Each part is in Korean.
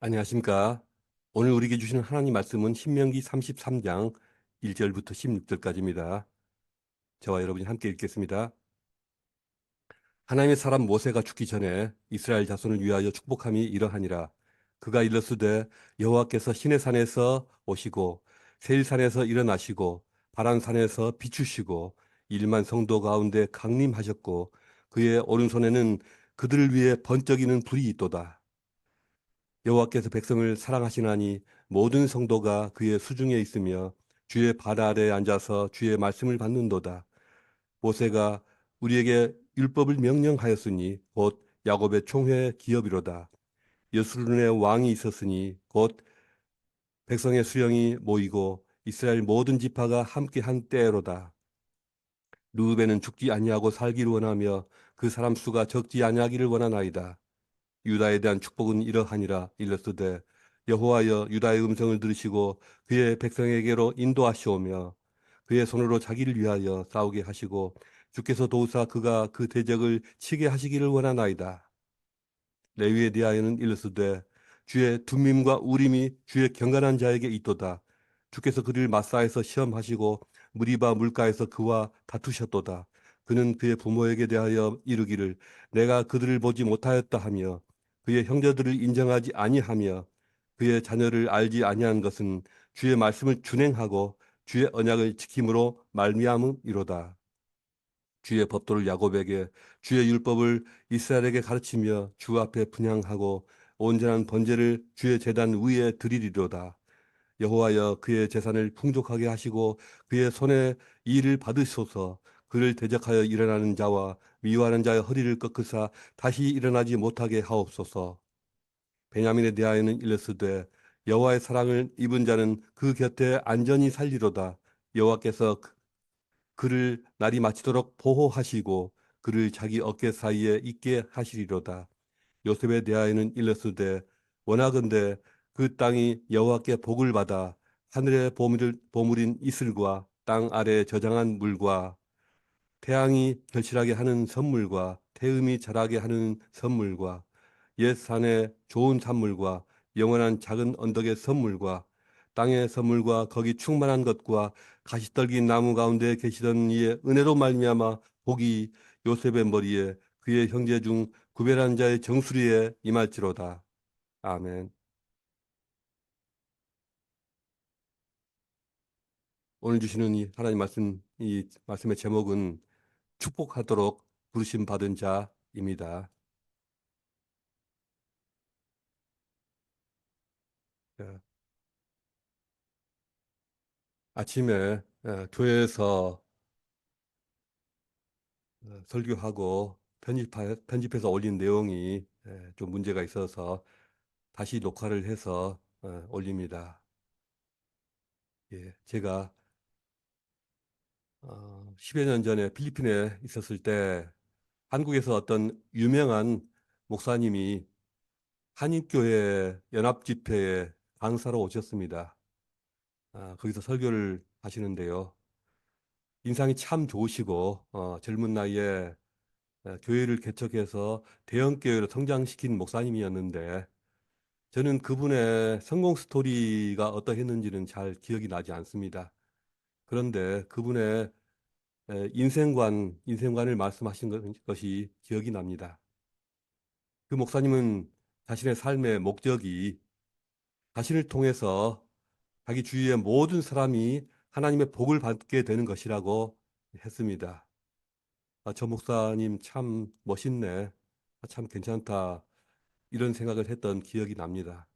안녕하십니까. 오늘 우리에게 주시는 하나님 말씀은 신명기 33장 1절부터 16절까지입니다. 저와 여러분이 함께 읽겠습니다. 하나님의 사람 모세가 죽기 전에 이스라엘 자손을 위하여 축복함이 이러하니라. 그가 일렀으되 여호와께서 시내산에서 오시고 세일산에서 일어나시고 바란산에서 비추시고 1만 성도 가운데 강림하셨고 그의 오른손에는 그들을 위해 번쩍이는 불이 있도다. 여호와께서 백성을 사랑하시나니 모든 성도가 그의 수중에 있으며 주의 발 아래에 앉아서 주의 말씀을 받는도다. 모세가 우리에게 율법을 명령하였으니 곧 야곱의 총회 기업이로다. 여수론의 왕이 있었으니 곧 백성의 수령이 모이고 이스라엘 모든 지파가 함께한 때로다. 르우벤은 죽지 아니하고 살기를 원하며 그 사람 수가 적지 아니하기를 원하나이다. 유다에 대한 축복은 이러하니라. 일렀으되 여호와여 유다의 음성을 들으시고 그의 백성에게로 인도하시오며 그의 손으로 자기를 위하여 싸우게 하시고 주께서 도우사 그가 그 대적을 치게 하시기를 원하나이다. 레위에 대하여는 일렀으되 주의 둠밈과 우림이 주의 경건한 자에게 있도다. 주께서 그를 마사에서 시험하시고 무리바 물가에서 그와 다투셨도다. 그는 그의 부모에게 대하여 이르기를 내가 그들을 보지 못하였다 하며 그의 형제들을 인정하지 아니하며 그의 자녀를 알지 아니한 것은 주의 말씀을 준행하고 주의 언약을 지킴으로 말미암음이로다. 주의 법도를 야곱에게 주의 율법을 이스라엘에게 가르치며 주 앞에 분향하고 온전한 번제를 주의 제단 위에 드리리로다. 여호와여 그의 재산을 풍족하게 하시고 그의 손에 일을 받으소서. 그를 대적하여 일어나는 자와 미워하는 자의 허리를 꺾으사 다시 일어나지 못하게 하옵소서. 베냐민에 대하여는 일렀으되 여호와의 사랑을 입은 자는 그 곁에 안전히 살리로다. 여호와께서 그를 날이 마치도록 보호하시고 그를 자기 어깨 사이에 있게 하시리로다. 요셉에 대하여는 일렀으되 원하건대 그 땅이 여호와께 복을 받아 하늘의 보물인 이슬과 땅 아래 저장한 물과 태양이 결실하게 하는 선물과 태음이 자라게 하는 선물과 옛 산의 좋은 산물과 영원한 작은 언덕의 선물과 땅의 선물과 거기 충만한 것과 가시떨긴 나무 가운데 계시던 이의 은혜로 말미암아 복이 요셉의 머리에 그의 형제 중 구별한 자의 정수리에 임할지로다. 아멘. 오늘 주시는 이 하나님 말씀, 이 말씀의 제목은 축복하도록 부르심 받은 자입니다. 예, 아침에 교회에서 설교하고 편집해서 올린 내용이 좀 문제가 있어서 다시 녹화를 해서 올립니다. 예, 제가 10여 년 전에 필리핀에 있었을 때 한국에서 어떤 유명한 목사님이 한인교회 연합집회에 강사로 오셨습니다. 거기서 설교를 하시는데요. 인상이 참 좋으시고 젊은 나이에 교회를 개척해서 대형 교회로 성장시킨 목사님이었는데 저는 그분의 성공 스토리가 어떠했는지는 잘 기억이 나지 않습니다. 그런데 그분의 인생관을 말씀하신 것이 기억이 납니다. 그 목사님은 자신의 삶의 목적이 자신을 통해서 자기 주위의 모든 사람이 하나님의 복을 받게 되는 것이라고 했습니다. 저 목사님 참 멋있네. 참 괜찮다. 이런 생각을 했던 기억이 납니다.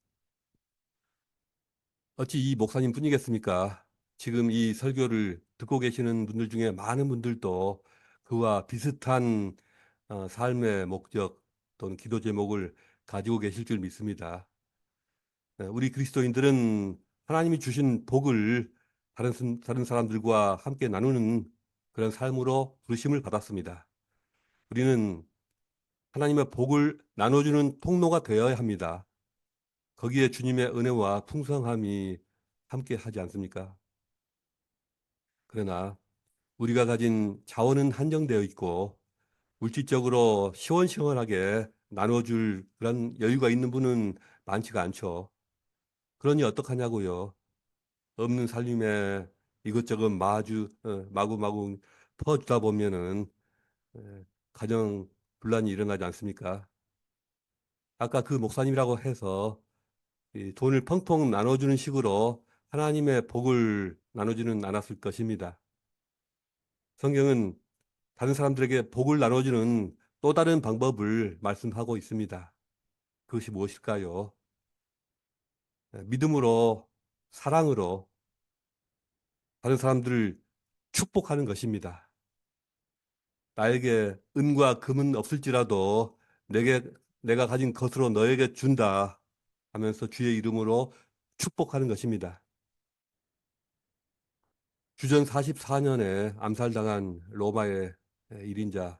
어찌 이 목사님 뿐이겠습니까? 지금 이 설교를 듣고 계시는 분들 중에 많은 분들도 그와 비슷한 삶의 목적 또는 기도 제목을 가지고 계실 줄 믿습니다. 우리 그리스도인들은 하나님이 주신 복을 다른 사람들과 함께 나누는 그런 삶으로 부르심을 받았습니다. 우리는 하나님의 복을 나눠주는 통로가 되어야 합니다. 거기에 주님의 은혜와 풍성함이 함께 하지 않습니까? 그러나 우리가 가진 자원은 한정되어 있고 물질적으로 시원시원하게 나눠줄 그런 여유가 있는 분은 많지가 않죠. 그러니 어떡하냐고요. 없는 살림에 이것저것 마구마구 퍼주다 보면은 가정 분란이 일어나지 않습니까? 아까 그 목사님이라고 해서 이 돈을 펑펑 나눠주는 식으로 하나님의 복을 나눠주는 않았을 것입니다. 성경은 다른 사람들에게 복을 나눠주는 또 다른 방법을 말씀하고 있습니다. 그것이 무엇일까요? 믿음으로, 사랑으로 다른 사람들을 축복하는 것입니다. 나에게 은과 금은 없을지라도 내게 내가 가진 것으로 너에게 준다 하면서 주의 이름으로 축복하는 것입니다. 주전 44년에 암살당한 로마의 1인자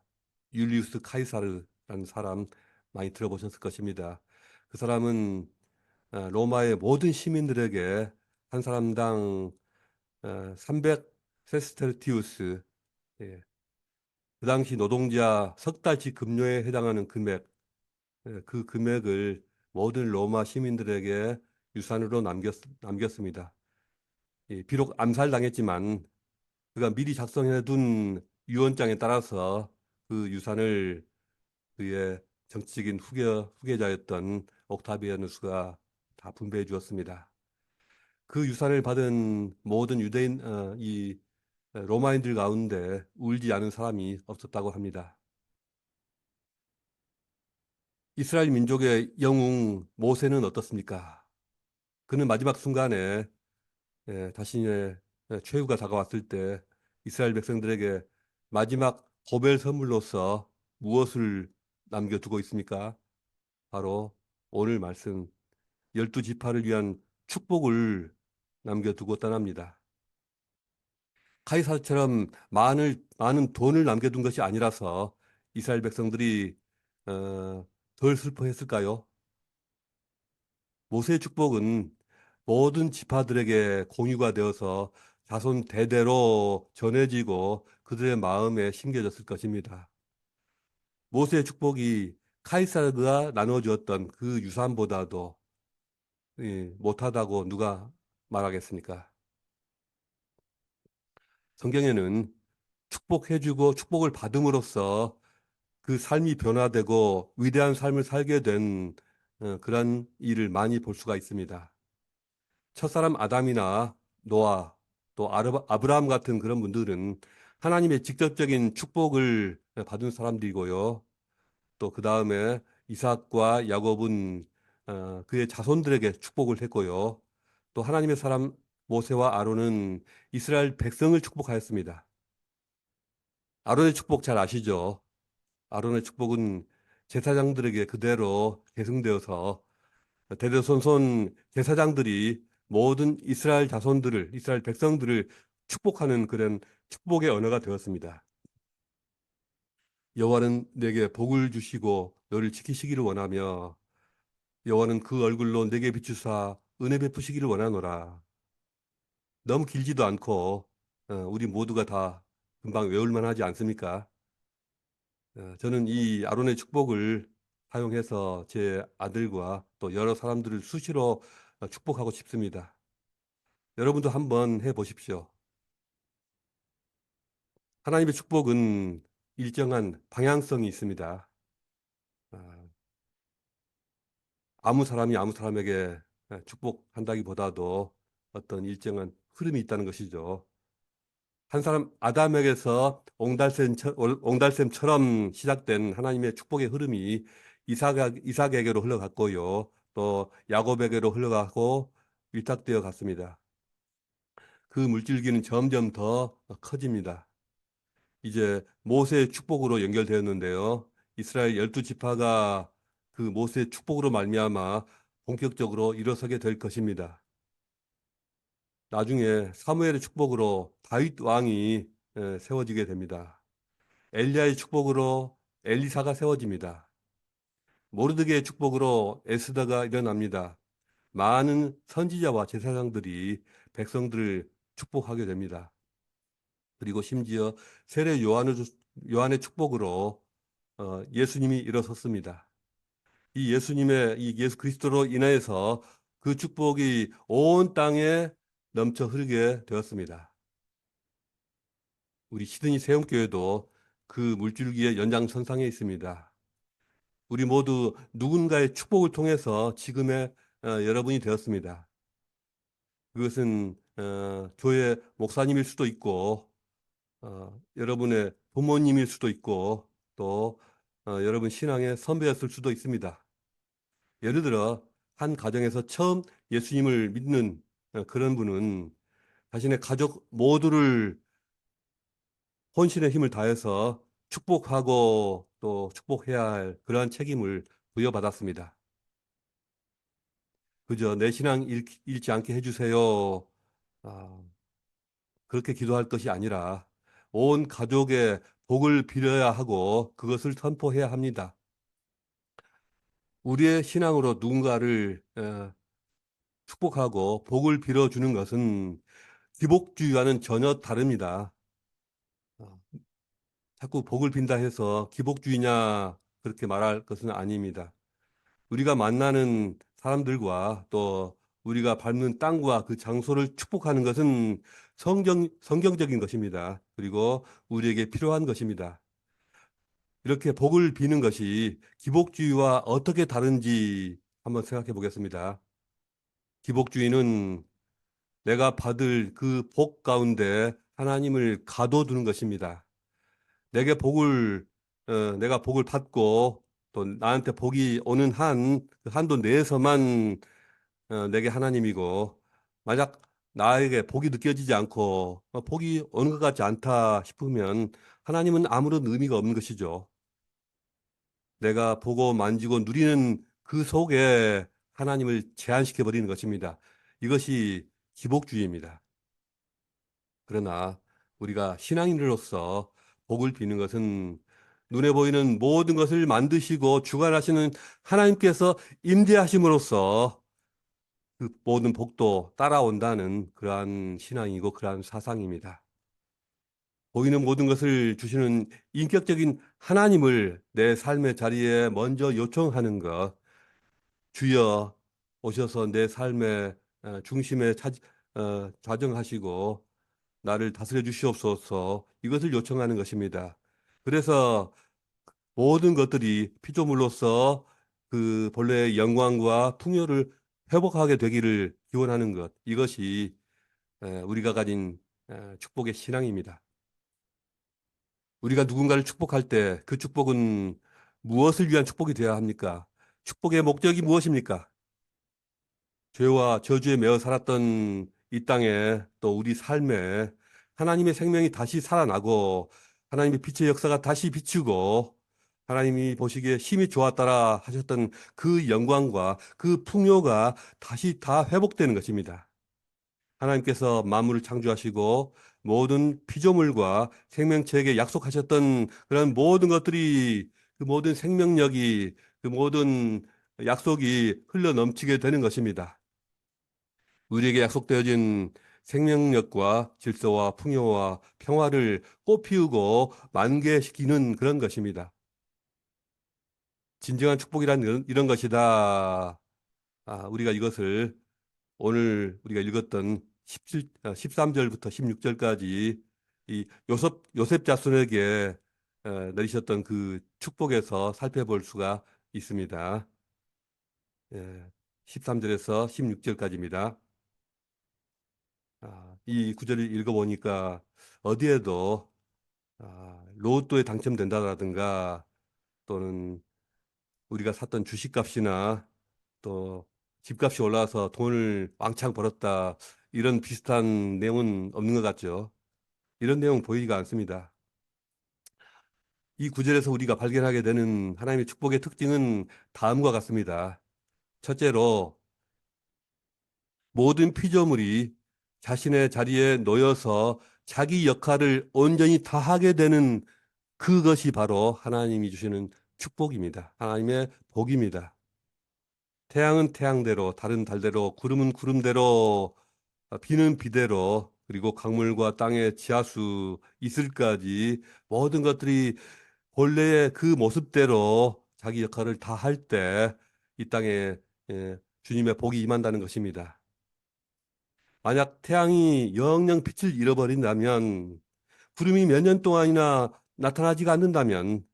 율리우스 카이사르라는 사람 많이 들어보셨을 것입니다. 그 사람은 로마의 모든 시민들에게 한 사람당 300 세스테르티우스, 예, 그 당시 노동자 석 달치 급료에 해당하는 금액, 그 금액을 모든 로마 시민들에게 유산으로 남겼습니다. 비록 암살당했지만 그가 미리 작성해둔 유언장에 따라서 그 유산을 그의 정치적인 후계자였던 옥타비아누스가 다 분배해 주었습니다. 그 유산을 받은 모든 이 로마인들 가운데 울지 않은 사람이 없었다고 합니다. 이스라엘 민족의 영웅 모세는 어떻습니까? 그는 마지막 순간에 자신의 최후가 다가왔을 때 이스라엘 백성들에게 마지막 고별 선물로서 무엇을 남겨두고 있습니까? 바로 오늘 말씀 12지파를 위한 축복을 남겨두고 떠납니다. 카이사처럼 많은 돈을 남겨둔 것이 아니라서 이스라엘 백성들이 덜 슬퍼했을까요? 모세의 축복은 모든 지파들에게 공유가 되어서 자손 대대로 전해지고 그들의 마음에 심겨졌을 것입니다. 모세의 축복이 카이사르가 나눠주었던 그 유산보다도 못하다고 누가 말하겠습니까? 성경에는 축복해주고 축복을 받음으로써 그 삶이 변화되고 위대한 삶을 살게 된 그런 일을 많이 볼 수가 있습니다. 첫사람 아담이나 노아 또 아브라함 같은 그런 분들은 하나님의 직접적인 축복을 받은 사람들이고요. 또 그 다음에 이삭과 야곱은 그의 자손들에게 축복을 했고요. 또 하나님의 사람 모세와 아론은 이스라엘 백성을 축복하였습니다. 아론의 축복 잘 아시죠? 아론의 축복은 제사장들에게 그대로 계승되어서 대대손손 제사장들이 모든 이스라엘 백성들을 축복하는 그런 축복의 언어가 되었습니다. 여호와는 내게 복을 주시고 너를 지키시기를 원하며 여호와는 그 얼굴로 내게 비추사 은혜 베푸시기를 원하노라. 너무 길지도 않고 우리 모두가 다 금방 외울 만하지 않습니까? 저는 이 아론의 축복을 사용해서 제 아들과 또 여러 사람들을 수시로 축복하고 싶습니다. 여러분도 한번 해보십시오. 하나님의 축복은 일정한 방향성이 있습니다. 아, 아무 사람이 아무 사람에게 축복한다기보다도 어떤 일정한 흐름이 있다는 것이죠. 한 사람 아담에게서 옹달샘처럼 시작된 하나님의 축복의 흐름이 이삭에게로 흘러갔고요. 또 야곱에게로 흘러가고 위탁되어 갔습니다. 그 물줄기는 점점 더 커집니다. 이제 모세의 축복으로 연결되었는데요. 이스라엘 12지파가 그 모세의 축복으로 말미암아 본격적으로 일어서게 될 것입니다. 나중에 사무엘의 축복으로 다윗 왕이 세워지게 됩니다. 엘리야의 축복으로 엘리사가 세워집니다. 모르드게의 축복으로 에스더가 일어납니다. 많은 선지자와 제사장들이 백성들을 축복하게 됩니다. 그리고 심지어 세례 요한의 축복으로 예수님이 일어섰습니다. 이 예수님의 이 예수 그리스도로 인하여서 그 축복이 온 땅에 넘쳐 흐르게 되었습니다. 우리 시드니 세움교회도 그 물줄기의 연장선상에 있습니다. 우리 모두 누군가의 축복을 통해서 지금의 여러분이 되었습니다. 그것은 교회 목사님일 수도 있고 여러분의 부모님일 수도 있고 또 여러분 신앙의 선배였을 수도 있습니다. 예를 들어 한 가정에서 처음 예수님을 믿는 그런 분은 자신의 가족 모두를 혼신의 힘을 다해서 축복하고 또 축복해야 할 그러한 책임을 부여받았습니다. 그저 내 신앙 잃지 않게 해주세요. 아, 그렇게 기도할 것이 아니라 온 가족의 복을 빌어야 하고 그것을 선포해야 합니다. 우리의 신앙으로 누군가를 축복하고 복을 빌어주는 것은 기복주의와는 전혀 다릅니다. 어, 자꾸 복을 빈다 해서 기복주의냐 그렇게 말할 것은 아닙니다. 우리가 만나는 사람들과 또 우리가 밟는 땅과 그 장소를 축복하는 것은 성경적인 것입니다. 그리고 우리에게 필요한 것입니다. 이렇게 복을 비는 것이 기복주의와 어떻게 다른지 한번 생각해 보겠습니다. 기복주의는 내가 받을 그 복 가운데 하나님을 가둬두는 것입니다. 내가 복을 받고 또 나한테 복이 오는 그 한도 내에서만 내게 하나님이고, 만약 나에게 복이 느껴지지 않고 복이 오는 것 같지 않다 싶으면 하나님은 아무런 의미가 없는 것이죠. 내가 보고 만지고 누리는 그 속에 하나님을 제한시켜 버리는 것입니다. 이것이 기복주의입니다. 그러나 우리가 신앙인으로서 복을 비는 것은 눈에 보이는 모든 것을 만드시고 주관하시는 하나님께서 임재하심으로써 그 모든 복도 따라온다는 그러한 신앙이고 그러한 사상입니다. 보이는 모든 것을 주시는 인격적인 하나님을 내 삶의 자리에 먼저 요청하는 것, 주여 오셔서 내 삶의 중심에 좌정하시고 나를 다스려 주시옵소서, 이것을 요청하는 것입니다. 그래서 모든 것들이 피조물로서 그 본래의 영광과 풍요를 회복하게 되기를 기원하는 것, 이것이 우리가 가진 축복의 신앙입니다. 우리가 누군가를 축복할 때 그 축복은 무엇을 위한 축복이 되어야 합니까? 축복의 목적이 무엇입니까? 죄와 저주에 매어 살았던 이 땅에 또 우리 삶에 하나님의 생명이 다시 살아나고 하나님의 빛의 역사가 다시 비추고 하나님이 보시기에 힘이 좋았더라 하셨던 그 영광과 그 풍요가 다시 다 회복되는 것입니다. 하나님께서 만물을 창조하시고 모든 피조물과 생명체에게 약속하셨던 그런 모든 것들이, 그 모든 생명력이, 그 모든 약속이 흘러 넘치게 되는 것입니다. 우리에게 약속되어진 생명력과 질서와 풍요와 평화를 꽃피우고 만개시키는 그런 것입니다. 진정한 축복이란 이런 것이다. 우리가 이것을 오늘 우리가 읽었던 13절부터 16절까지 이 요셉 자손에게 내리셨던 그 축복에서 살펴볼 수가 있습니다. 13절에서 16절까지입니다. 이 구절을 읽어보니까 어디에도 로또에 당첨된다라든가 또는 우리가 샀던 주식값이나 또 집값이 올라서 돈을 왕창 벌었다, 이런 비슷한 내용은 없는 것 같죠. 이런 내용 보이지가 않습니다. 이 구절에서 우리가 발견하게 되는 하나님의 축복의 특징은 다음과 같습니다. 첫째로 모든 피조물이 자신의 자리에 놓여서 자기 역할을 온전히 다하게 되는 그것이 바로 하나님이 주시는 축복입니다. 하나님의 복입니다. 태양은 태양대로, 달은 달대로, 구름은 구름대로, 비는 비대로, 그리고 강물과 땅의 지하수, 이슬까지 모든 것들이 본래의 그 모습대로 자기 역할을 다 할 때 이 땅에 주님의 복이 임한다는 것입니다. 만약 태양이 영영 빛을 잃어버린다면, 구름이 몇 년 동안이나 나타나지가 않는다면,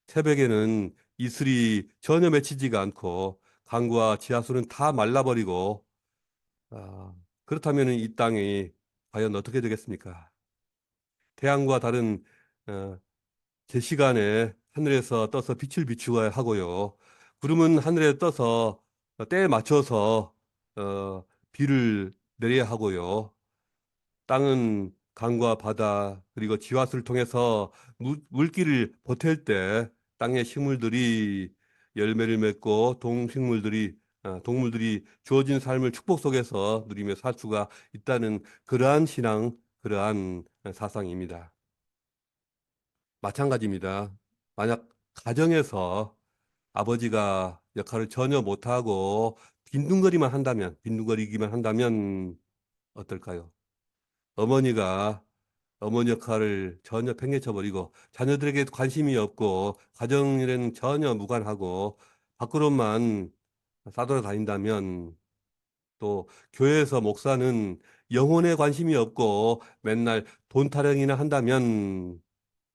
새벽에는 이슬이 전혀 맺히지가 않고 강과 지하수는 다 말라버리고, 그렇다면 이 땅이 과연 어떻게 되겠습니까? 태양과 다른 어, 제 시간에 하늘에서 떠서 빛을 비추어야 하고요. 구름은 하늘에 떠서 때에 맞춰서 비를 내려야 하고요. 땅은 강과 바다 그리고 지하수를 통해서 물기를 보탤 때 땅의 식물들이 열매를 맺고 동물들이 주어진 삶을 축복 속에서 누리며 살 수가 있다는 그러한 신앙, 그러한 사상입니다. 마찬가지입니다. 만약 가정에서 아버지가 역할을 전혀 못하고 빈둥거리기만 한다면 어떨까요? 어머니가 어머니 역할을 전혀 팽개쳐 버리고 자녀들에게 관심이 없고 가정일에는 전혀 무관하고 밖으로만 싸돌아다닌다면, 또 교회에서 목사는 영혼에 관심이 없고 맨날 돈 타령이나 한다면,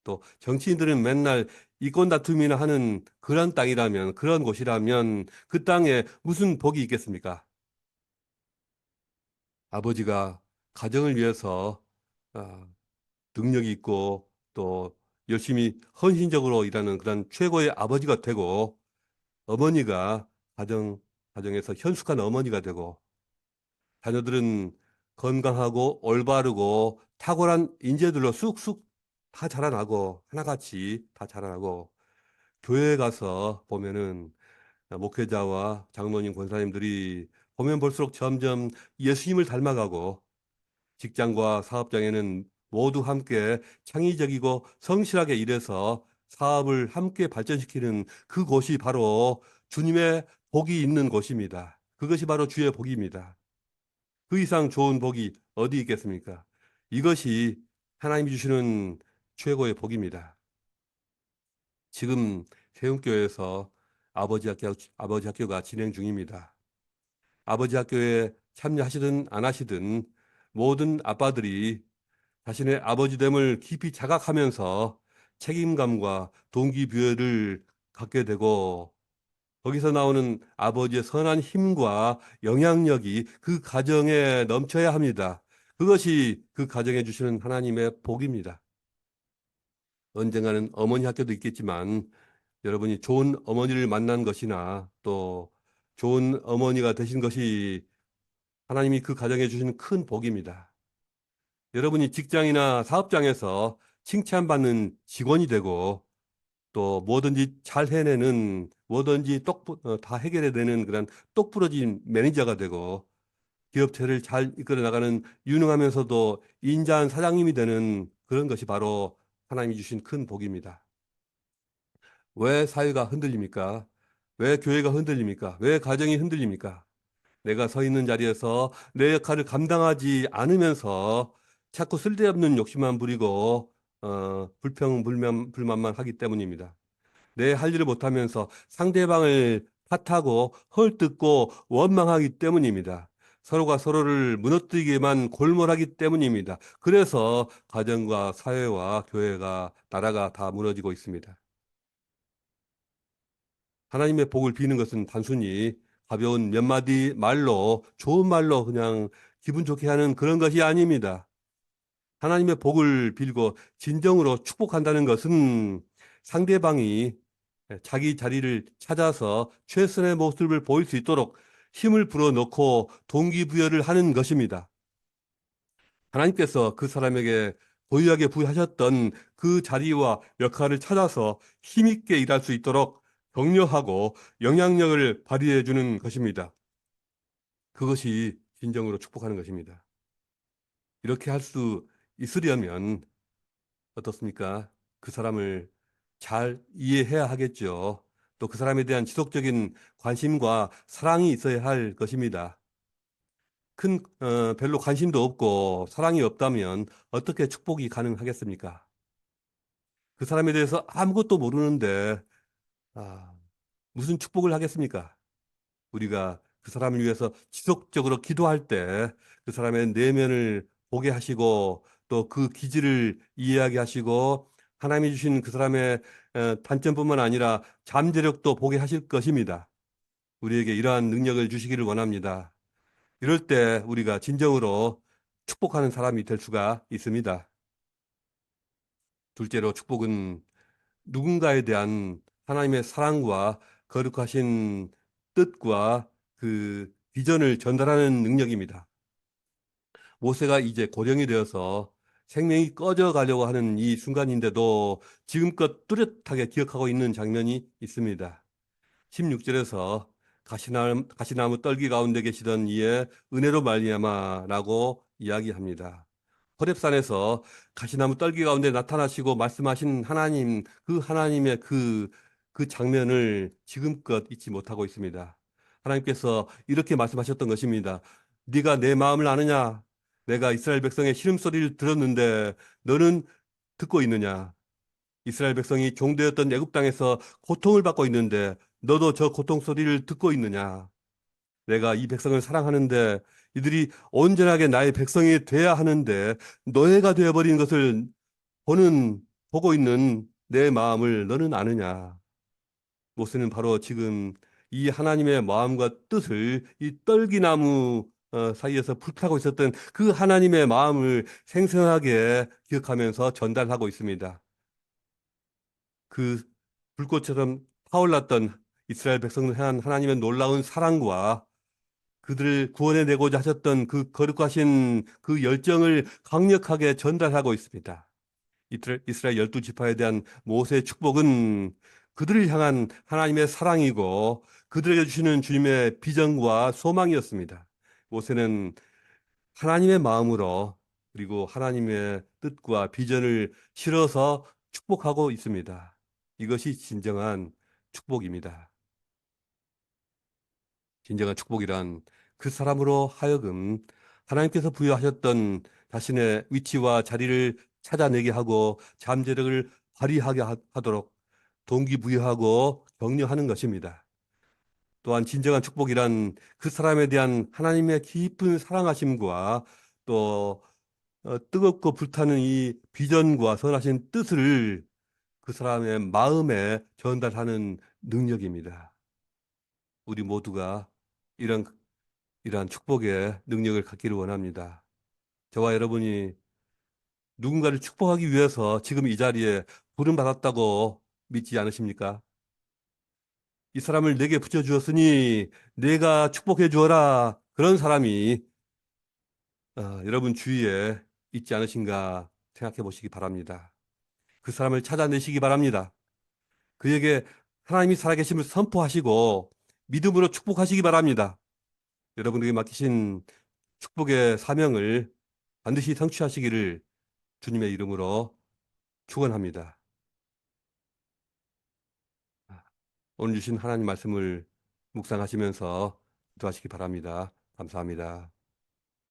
또 정치인들은 맨날 이권 다툼이나 하는 그런 땅이라면, 그런 곳이라면 그 땅에 무슨 복이 있겠습니까? 아버지가 가정을 위해서 아, 능력이 있고 또 열심히 헌신적으로 일하는 그런 최고의 아버지가 되고, 어머니가 가정, 가정에서 현숙한 어머니가 되고, 자녀들은 건강하고 올바르고 탁월한 인재들로 쑥쑥 다 자라나고 하나같이 다 자라나고, 교회에 가서 보면은 목회자와 장로님, 권사님들이 보면 볼수록 점점 예수님을 닮아가고, 직장과 사업장에는 모두 함께 창의적이고 성실하게 일해서 사업을 함께 발전시키는 그곳이 바로 주님의 복이 있는 곳입니다. 그것이 바로 주의 복입니다. 그 이상 좋은 복이 어디 있겠습니까? 이것이 하나님이 주시는 최고의 복입니다. 지금 세운교회에서 아버지 학교가 진행 중입니다. 아버지 학교에 참여하시든 안 하시든 모든 아빠들이 자신의 아버지됨을 깊이 자각하면서 책임감과 동기부여를 갖게 되고, 거기서 나오는 아버지의 선한 힘과 영향력이 그 가정에 넘쳐야 합니다. 그것이 그 가정에 주시는 하나님의 복입니다. 언젠가는 어머니 학교도 있겠지만, 여러분이 좋은 어머니를 만난 것이나 또 좋은 어머니가 되신 것이 하나님이 그 가정에 주시는 큰 복입니다. 여러분이 직장이나 사업장에서 칭찬받는 직원이 되고, 또 뭐든지 잘 해내는, 뭐든지 다 해결해내는 그런 똑부러진 매니저가 되고, 기업체를 잘 이끌어 나가는 유능하면서도 인자한 사장님이 되는 그런 것이 바로 하나님이 주신 큰 복입니다. 왜 사회가 흔들립니까? 왜 교회가 흔들립니까? 왜 가정이 흔들립니까? 내가 서 있는 자리에서 내 역할을 감당하지 않으면서 자꾸 쓸데없는 욕심만 부리고 불만만 하기 때문입니다. 내 할 일을 못하면서 상대방을 탓하고 헐뜯고 원망하기 때문입니다. 서로가 서로를 무너뜨리게만 골몰하기 때문입니다. 그래서 가정과 사회와 교회가, 나라가 다 무너지고 있습니다. 하나님의 복을 비는 것은 단순히 가벼운 몇 마디 말로, 좋은 말로 그냥 기분 좋게 하는 그런 것이 아닙니다. 하나님의 복을 빌고 진정으로 축복한다는 것은 상대방이 자기 자리를 찾아서 최선의 모습을 보일 수 있도록 힘을 불어넣고 동기부여를 하는 것입니다. 하나님께서 그 사람에게 고유하게 부여하셨던 그 자리와 역할을 찾아서 힘있게 일할 수 있도록 격려하고 영향력을 발휘해 주는 것입니다. 그것이 진정으로 축복하는 것입니다. 이렇게 할 수 있으려면 어떻습니까? 그 사람을 잘 이해해야 하겠죠. 또 그 사람에 대한 지속적인 관심과 사랑이 있어야 할 것입니다. 별로 관심도 없고 사랑이 없다면 어떻게 축복이 가능하겠습니까? 그 사람에 대해서 아무것도 모르는데, 아, 무슨 축복을 하겠습니까? 우리가 그 사람을 위해서 지속적으로 기도할 때 그 사람의 내면을 보게 하시고 또 그 기질을 이해하게 하시고 하나님이 주신 그 사람의 단점뿐만 아니라 잠재력도 보게 하실 것입니다. 우리에게 이러한 능력을 주시기를 원합니다. 이럴 때 우리가 진정으로 축복하는 사람이 될 수가 있습니다. 둘째로 축복은 누군가에 대한 하나님의 사랑과 거룩하신 뜻과 그 비전을 전달하는 능력입니다. 모세가 이제 고령이 되어서 생명이 꺼져 가려고 하는 이 순간인데도 지금껏 뚜렷하게 기억하고 있는 장면이 있습니다. 16절에서 가시나무 떨기 가운데 계시던 이의 은혜로 말미암아라고 이야기합니다. 호렙산에서 가시나무 떨기 가운데 나타나시고 말씀하신 하나님, 그 하나님의 그 장면을 지금껏 잊지 못하고 있습니다. 하나님께서 이렇게 말씀하셨던 것입니다. 네가 내 마음을 아느냐? 내가 이스라엘 백성의 신음소리를 들었는데 너는 듣고 있느냐? 이스라엘 백성이 종되었던 애굽 땅에서 고통을 받고 있는데 너도 저 고통 소리를 듣고 있느냐? 내가 이 백성을 사랑하는데 이들이 온전하게 나의 백성이 돼야 하는데 노예가 되어버린 것을 보고 있는 내 마음을 너는 아느냐? 모세는 바로 지금 이 하나님의 마음과 뜻을 이 떨기나무 사이에서 불타고 있었던 그 하나님의 마음을 생생하게 기억하면서 전달하고 있습니다. 그 불꽃처럼 타올랐던 이스라엘 백성을 향한 하나님의 놀라운 사랑과 그들을 구원해내고자 하셨던 그 거룩하신 그 열정을 강력하게 전달하고 있습니다. 이스라엘 열두 지파에 대한 모세의 축복은 그들을 향한 하나님의 사랑이고 그들에게 주시는 주님의 비전과 소망이었습니다. 모세는 하나님의 마음으로 그리고 하나님의 뜻과 비전을 실어서 축복하고 있습니다. 이것이 진정한 축복입니다. 진정한 축복이란 그 사람으로 하여금 하나님께서 부여하셨던 자신의 위치와 자리를 찾아내게 하고 잠재력을 발휘하게 하도록 동기부여하고 격려하는 것입니다. 또한 진정한 축복이란 그 사람에 대한 하나님의 깊은 사랑하심과 또 뜨겁고 불타는 이 비전과 선하신 뜻을 그 사람의 마음에 전달하는 능력입니다. 우리 모두가 이런 이러한 축복의 능력을 갖기를 원합니다. 저와 여러분이 누군가를 축복하기 위해서 지금 이 자리에 부름받았다고 믿지 않으십니까? 이 사람을 내게 붙여주었으니 내가 축복해 주어라. 그런 사람이 여러분 주위에 있지 않으신가 생각해 보시기 바랍니다. 그 사람을 찾아내시기 바랍니다. 그에게 하나님이 살아계심을 선포하시고 믿음으로 축복하시기 바랍니다. 여러분에게 맡기신 축복의 사명을 반드시 성취하시기를 주님의 이름으로 축원합니다. 오늘 주신 하나님 말씀을 묵상하시면서 기도하시기 바랍니다. 감사합니다.